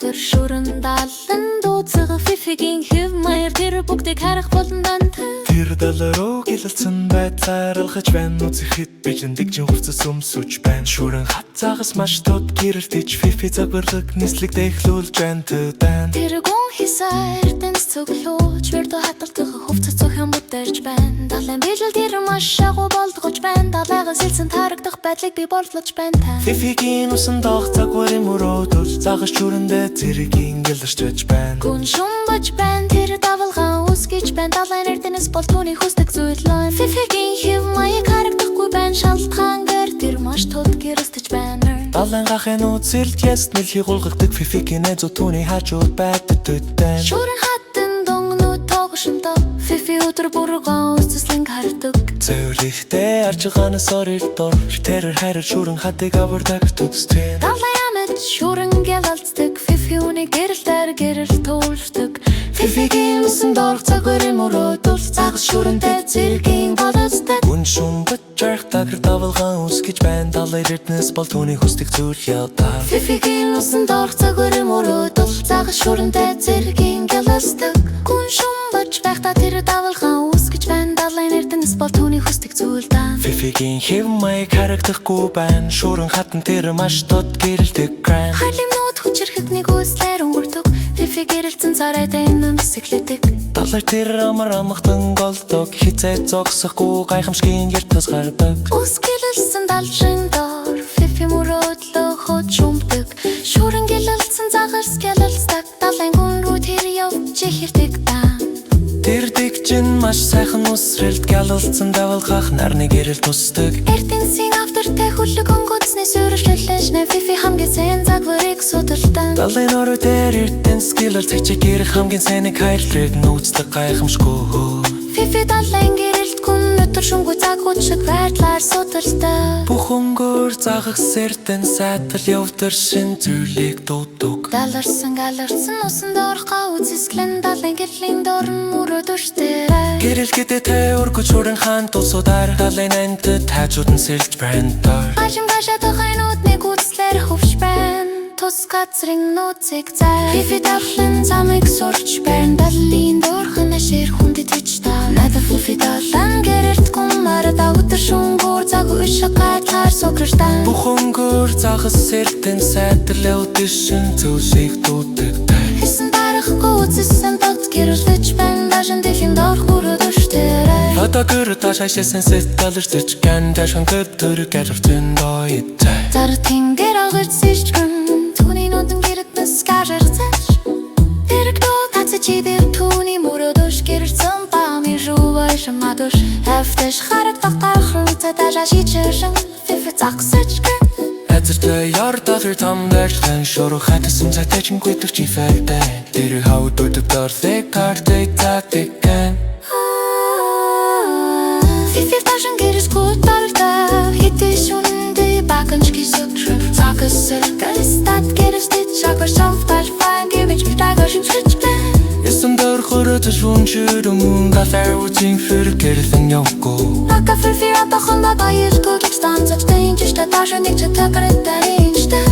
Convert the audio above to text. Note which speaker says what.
Speaker 1: явтар шүрэн далан дууцага фифигийн хэв маяр тэр бүгдийг харах болон дант
Speaker 2: Тэр даларуу гилэлцэн байдлаар алхаж байна үзэхэд бэлэндэг жин хувцас өмсөж байна шүрэн хат цагаас маш тод гэрэлтэж фифи загварлаг нислэг дэхлүүлж байна төдэн
Speaker 1: Тэр гон хисаар тэнс цуглууч вердо хаталтах хувцас цохан бүтэрж байна далайн bijэл тэр маш агуу болдгож байна далайгаас илсэн тарагдах байдлыг би болдлож байна та
Speaker 2: Фифигийн усан доох загварын мөрөөдөл загас шүрэндээ зэргийн гэлэрч байж байна
Speaker 1: Гүн шумбаж байна тэр давалгаан үсгэж байна далайн эрдэнэс бол түүний хүсдэг зүйл лон Фифигийн хэв маяг харагдахгүй байна шалтгаан гэр тэр маш тод гэрэлтэж байна
Speaker 2: Далайн гахын үзэлт яст нэлхий гулгагдаг Фифигийн эзүү түүний хажууд байдаг төдэн
Speaker 1: Шүрэн хатан донгнууд тоогшонто Фифи өдөр бүргэн үсцэслэн хардаг
Speaker 2: Зөөлихтэй арж ганаас орилдор тэрэр хайр шүрэн хатыг авардаг төдстэн
Speaker 1: Далайн амт шүрэн гялалцдаг Фифи үний гэрэлтээр гэрэл туулдаг Фифигийн усан дорх цагварын мөрөөдөл загас шүрэнтэй зэргийн болоцдаг
Speaker 2: Гүн шумбат жархтаг давалгаан үсгэж байна далай эрдэнэс бол түүний хүсдэг зүйл явдаа
Speaker 1: Фифигийн усан дорх цагварын мөрөөдөл загас шүрэнтэй зэргийн гялалцдаг Гүн шумбаж байхдаа тэр давалгаан үсгэж байна далайн эрдэнэс бол түүний хүсдэг зүйл даа
Speaker 2: Фифигийн хэв маяг харагдахгүй байна шүрэн хатан тэр маш тод гэрэлдэг гран
Speaker 1: Халимнууд хүчрэхэд нэг үслэр өнгөрдөг Фифи гэрэлцэн царайтай нэмс эхлэдэг
Speaker 2: Далай тэр амар амхтан голдог хизээ зогсохгүй гайхамшигын гэр тус гардаг
Speaker 1: Үсгэлэлсэн далшин дор Фифи мөрөөдлөө хот шумбдаг Шүрэн гялалцсан загас гялалцдаг Далайн гүн рүү тэр явж ихэрдэг даан
Speaker 2: Тэр дэгчин маш сайхан усрэлт гялалцсан давалгах нарны гэрэл тусдаг
Speaker 1: Эрдэнсийн автортай хүлэг онгоцны сүрэлжлэж нэ Фифи хамгийн сайн загварыг судалдан
Speaker 2: Далайн орой дээр эрдэнэс гялал цэгчиг гэр хамгийн сайныг хайрлыг нүүцдэг гайхамшгүй
Speaker 1: Фифи далайн гэрэлт гүн өдөр шүнгүй загвууд шиг байдлаар судалдаг
Speaker 2: Бүх өнгөөр загас эрдэнэс сайтал явдар шин зүйлийг дуудаг
Speaker 1: Даларсан галарсан усан дорхоо үзэсгэлэн далайн гэрлийн дорн мөрөөдөштэй
Speaker 2: Гэрэл гэдэг тэ өргөж шүрэн хаан тусуудаар далайн антд хажууд нь сэлж байна дор
Speaker 1: Ажим гашаа тохайнууд нэг үзлэр хөвш байна Тус газрын нууцыг зай Фифи далайн замыг сурч байна Далийн дорхон ашир хүндэт хич та Надад Фифи далайн гэрэлт гумарада өдөр шунгуур цаг уушаг гайдлаар сукрштан
Speaker 2: Бүх өнгөөр загас эрдэнэс сайтал явдар шин зүйлийг дуудаг
Speaker 1: Хэсэн дарахгүй үзэсэн дот гэрэлтэж байна Дажин дэлхийн дорх мөрөөдөштэй
Speaker 2: Одоо гэр ташаашсэн сэтгэлэрч гэн ташхан көтөр гэрвтэн дойтой
Speaker 1: Зар тэнгэр агэрч сэрчгэн Түүний нүдэн гэрэтнэс гарэрцэж Тэрэг доо тацэ чидэр түүний мөрөөдөш гэрэлцэн бами жувай шамадош Эфтэш харагдах гарахрын цадажа шичэршэн Фифи цаксэчгэн
Speaker 2: Эзэртэй ярдалэр тамдэрчэн шуру хатасан цатачин гүйдэг чи файтай Тэрэг хавд өдөг дорсэг картыг тактикэн
Speaker 1: Фифи ташын гэрээс гутарда Хитиш үнэндээ баканч кисөкшэн Цакас сэркэс тат гэрээс тит шаквар шамфтал файн гивэж битагар шимшгэчплэн
Speaker 2: Ясан дөрхөрөдөж үнчэр өмнө галар үтийн фэр гэрэлэн явгүй
Speaker 1: Ака фифи атахан да баяр гүлэг станцач Тэнчэштэй ташын нэг чатакарэ таринчтэй